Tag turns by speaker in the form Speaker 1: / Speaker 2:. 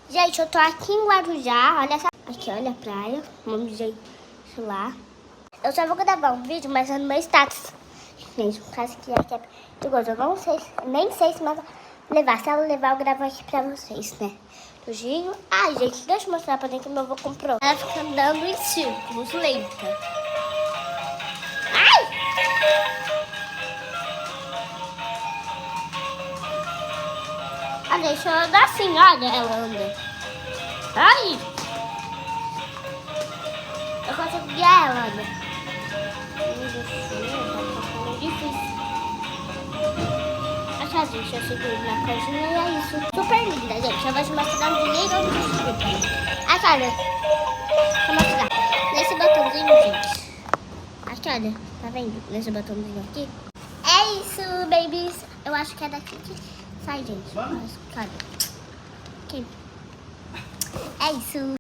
Speaker 1: Gente, eu tô aqui em Guarujá, olha essa... Aqui, olha a praia, vamos ver lá. Eu só vou gravar um vídeo, mas é no meu status. Gente, por causa que aqui é perigoso. Eu não sei, nem sei se ela levar. Se ela levar, eu gravo aqui pra vocês, né? Do Giro. Ai, gente, deixa eu mostrar pra dentro que meu avô comprou. Ela fica andando em círculos, lenta. Ai! Ah, deixa ela andar assim, olha, ela anda. Ai! Eu consigo guiar ela, olha. Difícil. Achar, gente, eu seguro na coisinha e é isso. Super linda, gente. Eu vou te mostrar no direito ou no escuro. Aqui, olha. Vou mostrar. Nesse botãozinho, gente. Aqui, olha. Tá vendo? Nesse botãozinho aqui. É isso, babies. Eu acho que é daqui que sai, gente. Olha. Aqui. É isso.